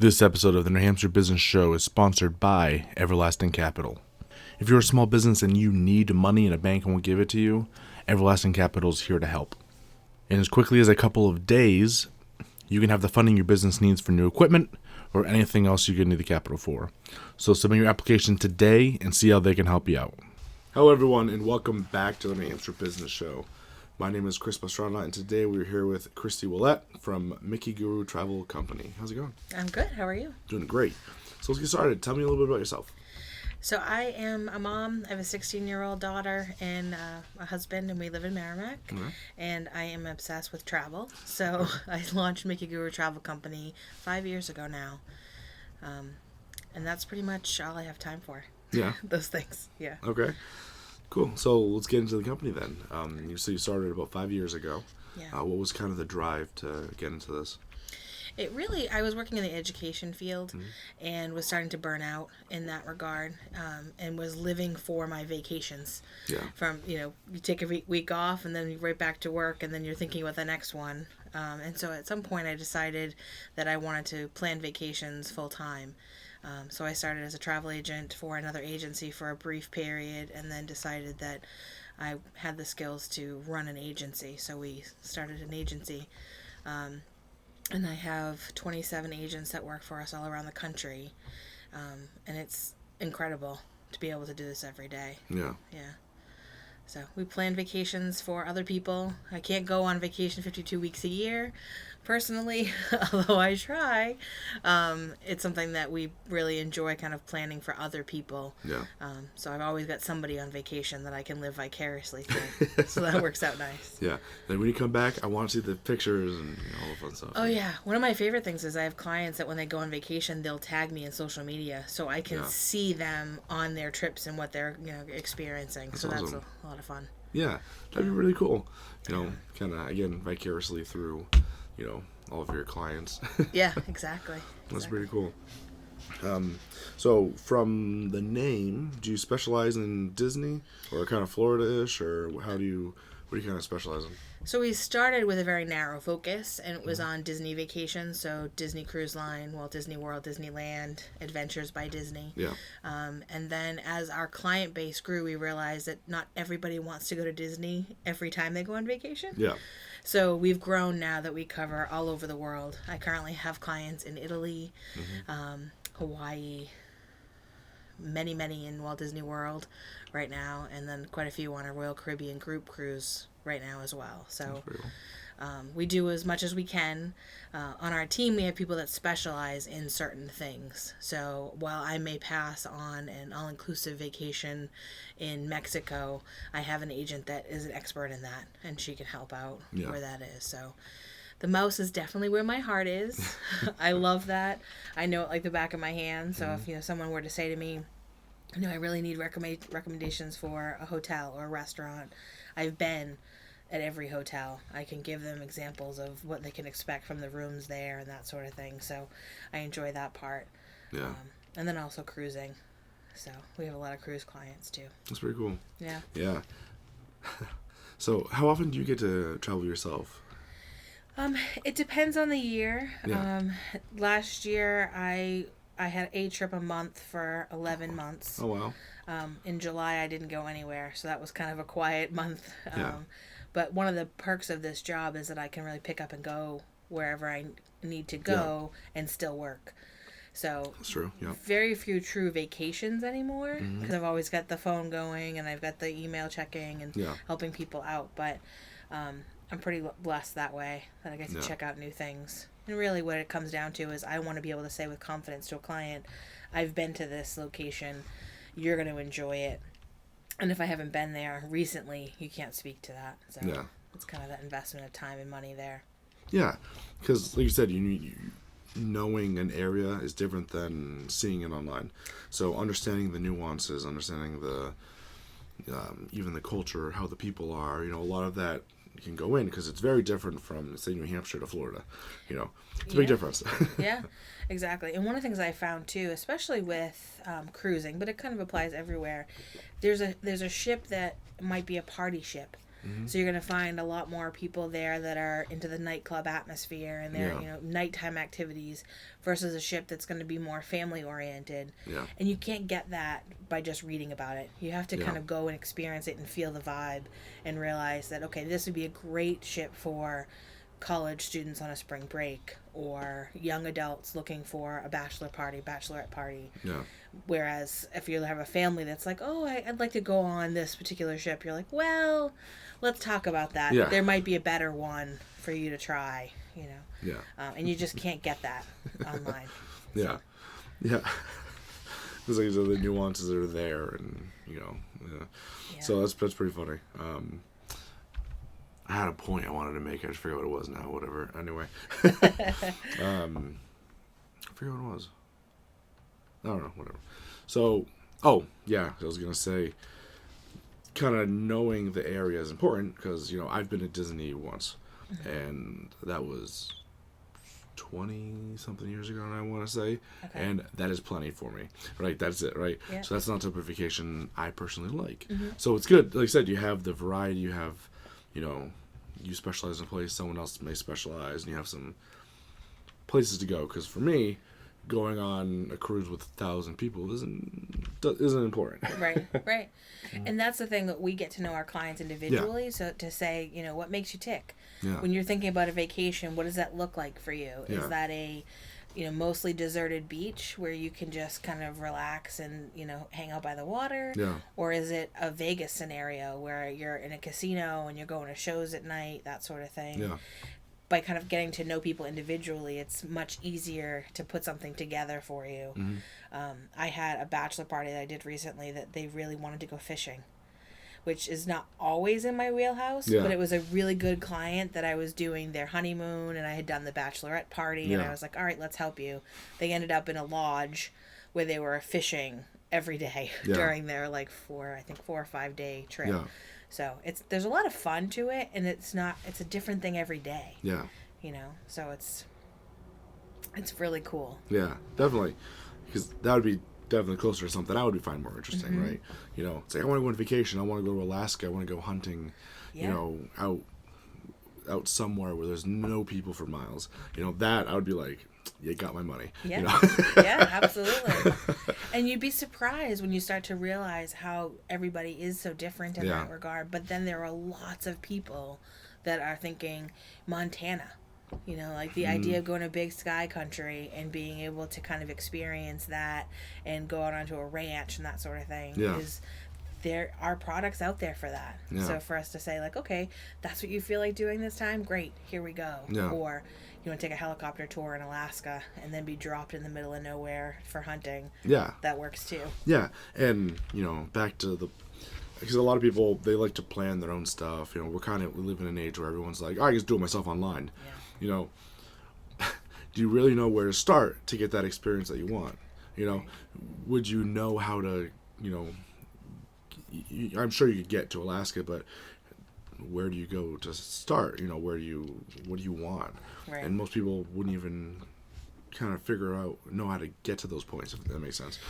This episode of the New Hampshire Business Show is sponsored by Everlasting Capital. If you're a small business and you need money and a bank won't give it to you, Everlasting Capital is here to help. In as quickly as a couple of days, you can have the funding your business needs for new equipment or anything else you need the capital for. So submit your application today and see how they can help you out. Hello everyone and welcome back to the New Hampshire Business Show. My name is Chris Pastrana, and today we're here with Kristy Ouellette from Mickey Guru Travel Company. How's it going? I'm good. How are you? Doing great. So let's get started. Tell me a little bit about yourself. So I am a mom. I have a 16-year-old daughter and a husband, and we live in Merrimack. Mm-hmm. And I am obsessed with travel. So I launched Mickey Guru Travel Company 5 years ago now. And that's pretty much all I have time for. Yeah. Those things. Yeah. Okay. Cool. So let's get into the company then. You started about 5 years ago. Yeah. What was kind of the drive to get into this? I was working in the education field and was starting to burn out in that regard, and was living for my vacations. Yeah. From, you take a week off and then you're right back to work and then you're thinking about the next one. And so at some point I decided that I wanted to plan vacations full time. So I started as a travel agent for another agency for a brief period and then decided that I had the skills to run an agency. So we started an agency. And I have 27 agents that work for us all around the country. And it's incredible to be able to do this every day. Yeah. Yeah. So we plan vacations for other people. I can't go on vacation 52 weeks a year, personally, although I try. It's something that we really enjoy, kind of planning for other people. Yeah. So I've always got somebody on vacation that I can live vicariously through. So that works out nice. Yeah. Then when you come back, I want to see the pictures and all the fun stuff. Oh, yeah. One of my favorite things is I have clients that when they go on vacation, they'll tag me in social media so I can see them on their trips and what they're experiencing. That's awesome. That's a lot of fun. Yeah. That'd be really cool. Kind of, again, vicariously through, all of your clients. Yeah, exactly. That's pretty cool. So from the name, do you specialize in Disney or kind of Florida-ish, or what do you kind of specialize in? So we started with a very narrow focus, and it was on Disney vacations, so Disney Cruise Line, Walt Disney World, Disneyland, Adventures by Disney. Yeah. And then as our client base grew, we realized that not everybody wants to go to Disney every time they go on vacation. Yeah. So we've grown now that we cover all over the world. I currently have clients in Italy, Hawaii, many in Walt Disney World right now, and then quite a few on a Royal Caribbean group cruise right now as well. So we do as much as we can. On our team, we have people that specialize in certain things. So while I may pass on an all-inclusive vacation in Mexico, I have an agent that is an expert in that, and she can help out where that is. So the mouse is definitely where my heart is. I love that. I know it like the back of my hand. So if someone were to say to me, I really need recommendations for a hotel or a restaurant, I've been at every hotel. I can give them examples of what they can expect from the rooms there and that sort of thing. So I enjoy that part. Yeah. And then also cruising. So we have a lot of cruise clients too. That's pretty cool. Yeah. Yeah. So how often do you get to travel yourself? It depends on the year. Yeah. Last year I had a trip a month for 11 months. Oh, wow. In July I didn't go anywhere, so that was kind of a quiet month. Yeah. But one of the perks of this job is that I can really pick up and go wherever I need to go and still work. So that's true. Yeah. Very few true vacations anymore because I've always got the phone going and I've got the email checking and helping people out. But I'm pretty blessed that way that I get to check out new things. And really what it comes down to is I want to be able to say with confidence to a client, I've been to this location, you're going to enjoy it. And if I haven't been there recently, you can't speak to that. So it's kind of that investment of time and money there. Yeah, because like you said, knowing an area is different than seeing it online. So understanding the nuances, understanding the even the culture, how the people are, a lot of that can go in because it's very different from, say, New Hampshire to Florida. It's a big difference. Yeah, exactly. And one of the things I found too, especially with cruising, but it kind of applies everywhere. There's a ship that might be a party ship, So you're going to find a lot more people there that are into the nightclub atmosphere and their, nighttime activities versus a ship that's going to be more family oriented. Yeah. And you can't get that by just reading about it. You have to kind of go and experience it and feel the vibe and realize that, okay, this would be a great ship for college students on a spring break or young adults looking for a bachelorette party. Yeah. Whereas if you have a family that's like, oh, I'd like to go on this particular ship, you're like, well, let's talk about that. Yeah. There might be a better one for you to try, Yeah. And you just can't get that online. Yeah. Yeah. Because like the nuances are there, and so that's pretty funny. I had a point I wanted to make. I just forget what it was now. Whatever. Anyway, I forget what it was. I don't know. Whatever. So, I was gonna say, kind of knowing the area is important because I've been to Disney once, and that was 20-something years ago, and I want to say, and that is plenty for me, right? That's it, right? Yep. So that's not the type of vacation I personally like. So it's good. Like I said, you have the variety. You have, you specialize in a place, someone else may specialize, and you have some places to go. Because for me, going on a cruise with 1,000 people isn't important. Right. And that's the thing, that we get to know our clients individually. So to say, what makes you tick? Yeah. When you're thinking about a vacation, what does that look like for you? Yeah. Is that a mostly deserted beach where you can just kind of relax and hang out by the water? Yeah. Or is it a Vegas scenario where you're in a casino and you're going to shows at night, that sort of thing? Yeah. By kind of getting to know people individually, it's much easier to put something together for you. I had a bachelor party that I did recently that they really wanted to go fishing, which is not always in my wheelhouse, but it was a really good client that I was doing their honeymoon, and I had done the bachelorette party, and I was like, all right, let's help you. They ended up in a lodge where they were fishing every day during their 4 or 5 day trip. Yeah. So there's a lot of fun to it, and it's a different thing every day. Yeah. So it's really cool. Yeah, definitely. Because that would be definitely closer to something I would find more interesting, right? It's like, I want to go on vacation. I want to go to Alaska. I want to go hunting, out somewhere where there's no people for miles. That I would be like, you got my money. Yeah. Yeah, absolutely. And you'd be surprised when you start to realize how everybody is so different in that regard. But then there are lots of people that are thinking Montana. The idea of going to big sky country and being able to kind of experience that and go out onto a ranch and that sort of thing is, there are products out there for that. Yeah. So for us to say okay, that's what you feel like doing this time, great, here we go. Yeah. Or you want to take a helicopter tour in Alaska and then be dropped in the middle of nowhere for hunting. Yeah. That works too. Yeah. And, back to because a lot of people, they like to plan their own stuff. We live in an age where everyone's like, I just do it myself online. Yeah. Do you really know where to start to get that experience that you want? Right. Would you know how to, I'm sure you could get to Alaska, but where do you go to start? What do you want? Right. And most people wouldn't even kind of know how to get to those points, if that makes sense.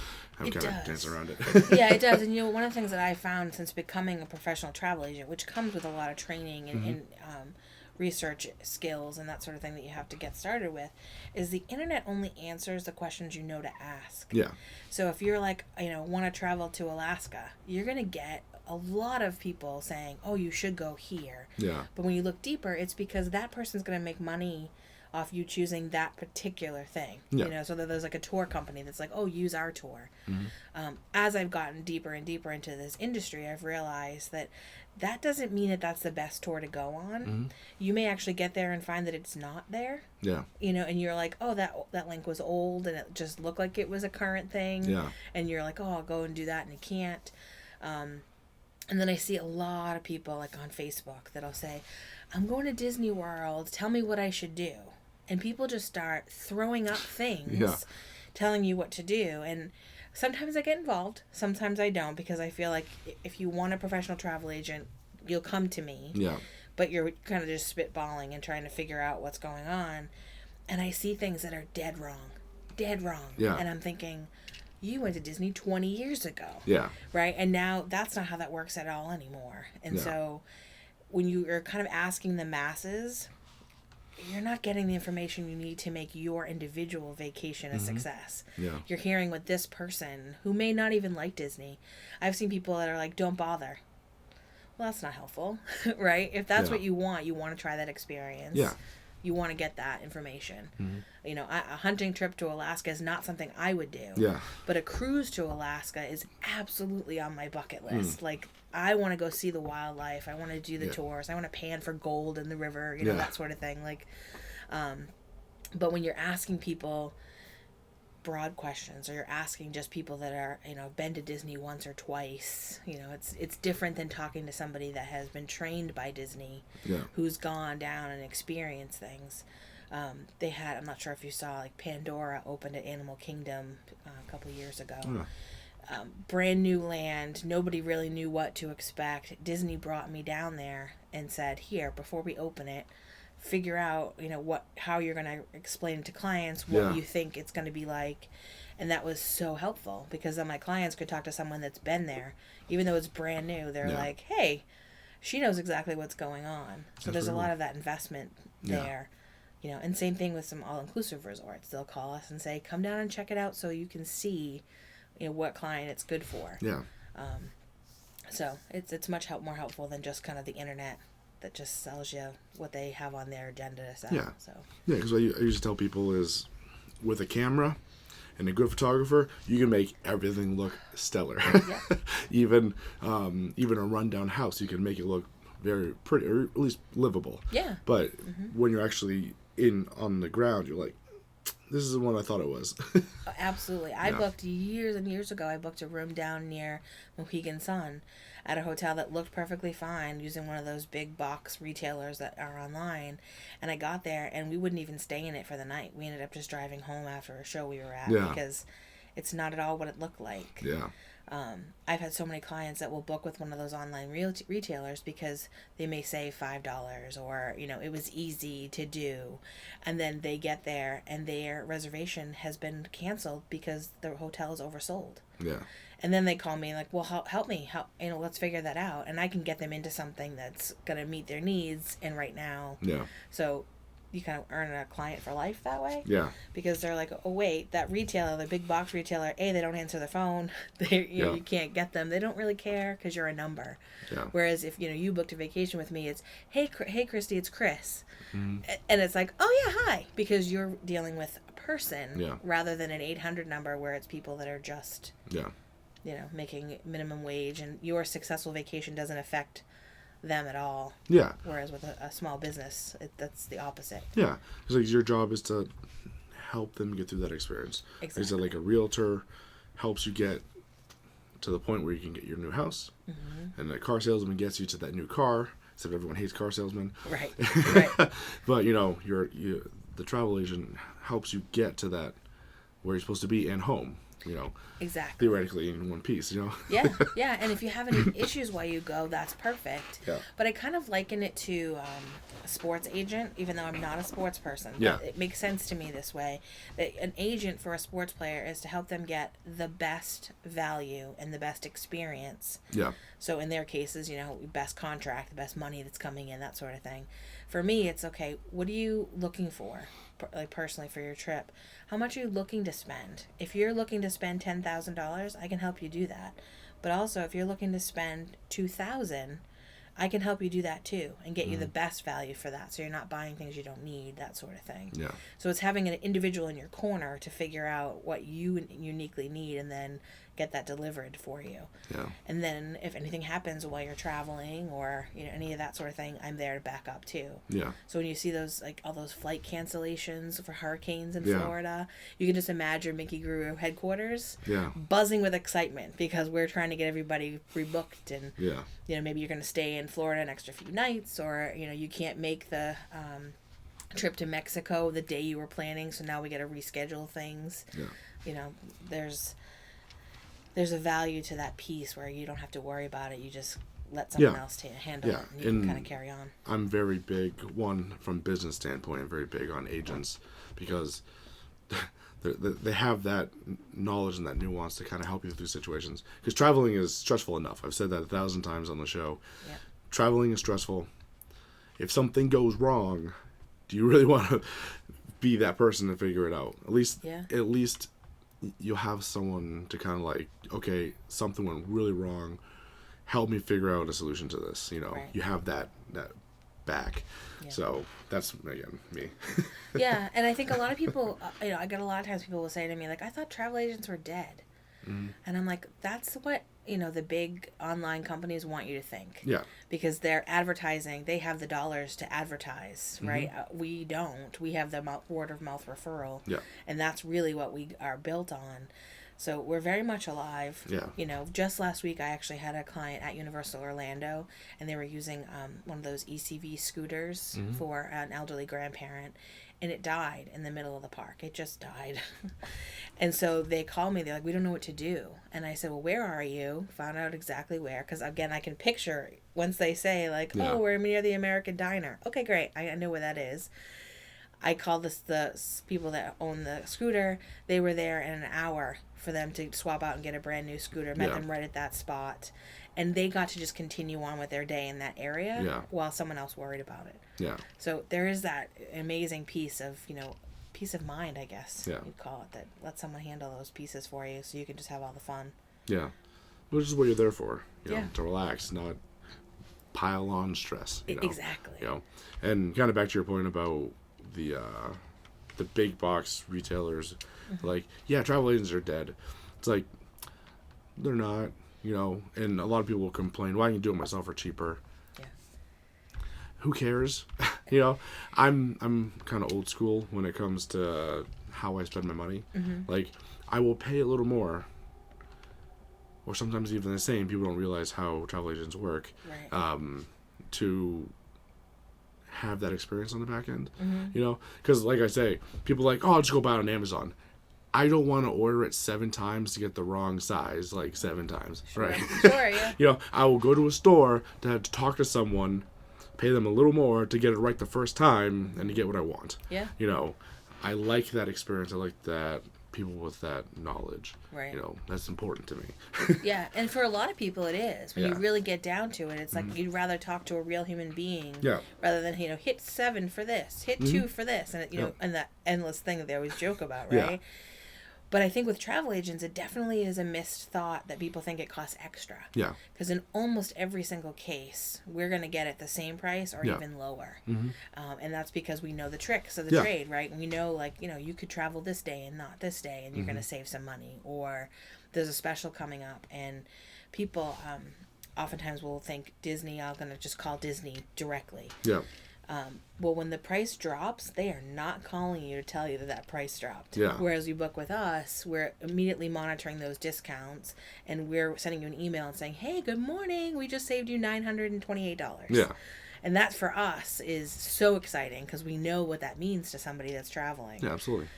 I'm kind of dancing around it. Yeah, it does. And one of the things that I found since becoming a professional travel agent, which comes with a lot of training and research skills and that sort of thing that you have to get started with, is the internet only answers the questions you know to ask. Yeah. So if you're want to travel to Alaska, you're going to get a lot of people saying, oh, you should go here. Yeah. But when you look deeper, it's because that person's going to make money off you choosing that particular thing. Yeah. So that there's a tour company that's like, oh, use our tour. As I've gotten deeper and deeper into this industry, I've realized that doesn't mean that that's the best tour to go on. You may actually get there and find that it's not there. Yeah. And you're like, oh, that link was old and it just looked like it was a current thing. Yeah. And you're like, oh, I'll go and do that, and you can't. And then I see a lot of people on Facebook that'll say, I'm going to Disney World, tell me what I should do. And people just start throwing up things, telling you what to do. And sometimes I get involved, sometimes I don't, because I feel like if you want a professional travel agent, you'll come to me. Yeah. But you're kind of just spitballing and trying to figure out what's going on. And I see things that are dead wrong. Yeah. And I'm thinking, you went to Disney 20 years ago. Yeah. Right? And now that's not how that works at all anymore. And so when you are kind of asking the masses, you're not getting the information you need to make your individual vacation a success. Yeah. You're hearing what this person, who may not even like Disney, I've seen people that are like, don't bother. Well, that's not helpful, right? If that's what you want to try that experience. Yeah. You want to get that information. You know, a hunting trip to Alaska is not something I would do. Yeah. But a cruise to Alaska is absolutely on my bucket list. Like, I want to go see the wildlife. I want to do the tours. I want to pan for gold in the river, you know, that sort of thing. Like, but when you're asking people broad questions, or you're asking just people that are, you know, been to Disney once or twice, you know, it's different than talking to somebody that has been trained by Disney, who's gone down and experienced things. They had, I'm not sure if you saw, like Pandora opened at Animal Kingdom a couple of years ago. Brand new land. Nobody really knew what to expect. Disney brought me down there and said, here, before we open it, figure out, you know, how you're going to explain to clients what you think it's going to be like. And that was so helpful, because then my clients could talk to someone that's been there, even though it's brand new. They're like, hey, she knows exactly what's going on. So there's a lot of that investment there. You know, and same thing with some all-inclusive resorts. They'll call us and say, come down and check it out so you can see, you know, what client it's good for. So it's much more helpful than just kind of the internet that just sells you what they have on their agenda to sell. Because what I used to tell people is, with a camera and a good photographer, you can make everything look stellar. Even a rundown house, you can make it look very pretty, or at least livable. But when you're actually on the ground, you're like, this is the one I thought it was. Absolutely. I booked years and years ago. I booked a room down near Mohegan Sun at a hotel that looked perfectly fine, using one of those big box retailers that are online. And I got there, and we wouldn't even stay in it for the night. We ended up just driving home after a show we were at, because it's not at all what it looked like. I've had so many clients that will book with one of those online retailers because they may save $5, or, you know, it was easy to do. And then they get there and their reservation has been canceled because the hotel is oversold. And then they call me like, well, help me, you know, let's figure that out. And I can get them into something that's going to meet their needs and right now. So you kind of earn a client for life that way. Because they're like, oh wait, that retailer, the big box retailer, they don't answer the phone. You can't get them. They don't really care because you're a number. Whereas if, you know, you booked a vacation with me, it's, hey Kristy, it's Chris. And it's like, oh yeah, hi, because you're dealing with a person rather than an 800 number where it's people that are just you know, making minimum wage, and your successful vacation doesn't affect them at all. Whereas with a small business, that's the opposite. Because like, your job is to help them get through that experience. Is that like a realtor helps you get to the point where you can get your new house, and a car salesman gets you to that new car. Except everyone hates car salesmen. Right. But you know, the travel agent helps you get to that where you're supposed to be and home. You know, theoretically in one piece, you know. And if you have any issues while you go, that's perfect. But I kind of liken it to a sports agent, even though I'm not a sports person. But it makes sense to me this way, that an agent for a sports player is to help them get the best value and the best experience. So in their cases, you know, best contract, the best money that's coming in, that sort of thing. For me, it's okay, what are you looking for, like personally, for your trip? How much are you looking to spend? If you're looking to spend $10,000, I can help you do that. But also, if you're looking to spend $2,000, I can help you do that too, and get you the best value for that, so you're not buying things you don't need, that sort of thing. So it's having an individual in your corner to figure out what you uniquely need, and then get that delivered for you. And then if anything happens while you're traveling, or, you know, any of that sort of thing, I'm there to back up too. So when you see those, like, all those flight cancellations for hurricanes in Florida, you can just imagine Mickey Guru headquarters buzzing with excitement, because we're trying to get everybody rebooked, and you know, maybe you're going to stay in Florida an extra few nights, or, you know, you can't make the trip to Mexico the day you were planning, so now we got to reschedule things. You know, there's a value to that piece where you don't have to worry about it. You just let someone else handle it, and you can kind of carry on. I'm very big, from business standpoint, I'm very big on agents, because they have that knowledge and that nuance to kind of help you through situations. Because traveling is stressful enough. I've said that 1,000 times on the show. Traveling is stressful. if something goes wrong, do you really want to be that person to figure it out? At least you'll have someone to kind of like, okay, something went really wrong. Help me figure out a solution to this. You know, Right. you have that back. Yeah. So that's, again, me. Yeah, and I think a lot of people, I get a lot of times people will say to me, like, I thought travel agents were dead. And I'm like, that's what, the big online companies want you to think. Yeah. Because they're advertising, they have the dollars to advertise, right? We don't. We have the word of mouth referral. Yeah. And that's really what we are built on. So we're very much alive. Yeah. Just last week I actually had a client at Universal Orlando, and they were using one of those ECV scooters for an elderly grandparent, and it died in the middle of the park. It just died. And so they called me. They're like, we don't know what to do. And I said, well, where are you? Found out exactly where. Because, again, I can picture once they say, like, Yeah. oh, we're near the American Diner. Okay, great. I know where that is. I called the people that own the scooter. They were there in an hour for them to swap out and get a brand new scooter. Met them right at that spot. And they got to just continue on with their day in that area while someone else worried about it. Yeah. So there is that amazing piece of, peace of mind, I guess you'd call it, that let someone handle those pieces for you so you can just have all the fun. Yeah. Which is what you're there for, to relax, not pile on stress. Exactly. And kind of back to your point about the big box retailers, like, travel agents are dead. It's like, they're not, and a lot of people will complain, well, I can do it myself for cheaper. Yeah. Who cares? I'm kind of old school when it comes to how I spend my money. Like, I will pay a little more, or sometimes even the same. People don't realize how travel agents work, to have that experience on the back end. Because like I say, people are like, oh, I'll just go buy it on Amazon. I don't want to order it 7 times to get the wrong size, like 7 times. Sure. Right. Sure, yeah. I will go to a store to have to talk to someone, pay them a little more to get it right the first time and to get what I want. Yeah. I like that experience. I like that people with that knowledge. Right. That's important to me. Yeah, and for a lot of people it is. When you Yeah. really get down to it, it's like you'd rather talk to a real human being rather than, hit 7 for this, hit 2 for this, and, and that endless thing that they always joke about, right? Yeah. But I think with travel agents, it definitely is a missed thought that people think it costs extra. Yeah. Because in almost every single case, we're going to get it the same price or even lower. And that's because we know the tricks of the trade, right? We know, like, you could travel this day and not this day, and you're going to save some money. Or there's a special coming up, and people oftentimes will think Disney, I'm going to just call Disney directly. Yeah. Well, when the price drops, they are not calling you to tell you that price dropped. Yeah. Whereas you book with us, we're immediately monitoring those discounts, and we're sending you an email and saying, hey, good morning, we just saved you $928. Yeah. And that for us is so exciting because we know what that means to somebody that's traveling. Yeah, absolutely.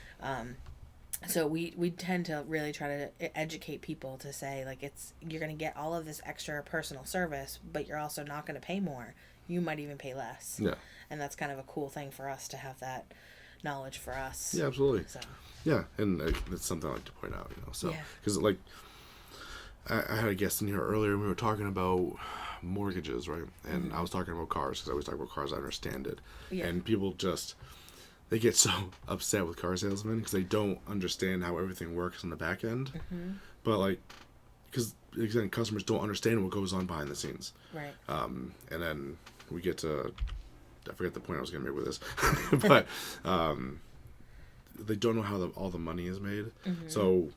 So we tend to really try to educate people to say, like, you're going to get all of this extra personal service, but you're also not going to pay more. You might even pay less. Yeah. And that's kind of a cool thing for us to have that knowledge for us. Yeah, absolutely. So. Yeah, and that's something I like to point out, So, because like I had a guest in here earlier, and we were talking about mortgages, right? And I was talking about cars because I always talk about cars. I understand it, and people they get so upset with car salesmen because they don't understand how everything works on the back end. But like, because again, customers don't understand what goes on behind the scenes. Right. And then we get to, I forget the point I was going to make with this, but they don't know how all the money is made. So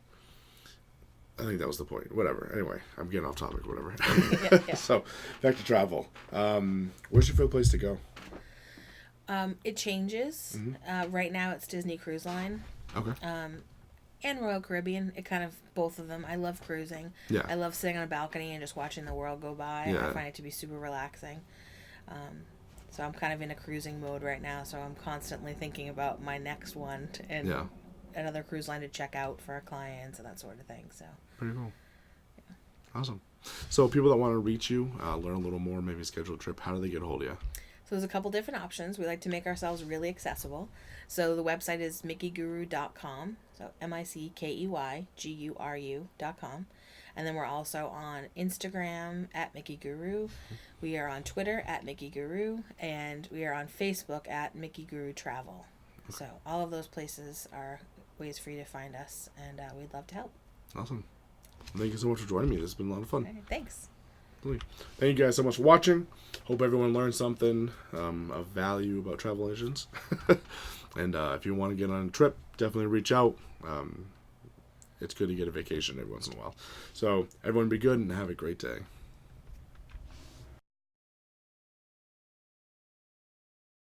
I think that was the point. Whatever. Anyway, I'm getting off topic. Whatever. Yeah. So back to travel. Where's your favorite place to go? It changes. Right now it's Disney Cruise Line. Okay. And Royal Caribbean. It kind of, both of them. I love cruising. Yeah. I love sitting on a balcony and just watching the world go by. Yeah. I find it to be super relaxing. So I'm kind of in a cruising mode right now. So I'm constantly thinking about my next one and another cruise line to check out for our clients and that sort of thing. So pretty cool. Yeah. Awesome. So people that want to reach you, learn a little more, maybe schedule a trip, how do they get a hold of you? So there's a couple different options. We like to make ourselves really accessible. So the website is mickeyGuru.com. So MICKEYGURU.com. And then we're also on Instagram at Mickey Guru. We are on Twitter at Mickey Guru, and we are on Facebook at Mickey Guru Travel. So all of those places are ways for you to find us, and we'd love to help. Awesome. Thank you so much for joining me. This has been a lot of fun. Okay, thanks. Thank you guys so much for watching. Hope everyone learned something of value about travel agents. And if you want to get on a trip, definitely reach out. It's good to get a vacation every once in a while. So everyone be good and have a great day.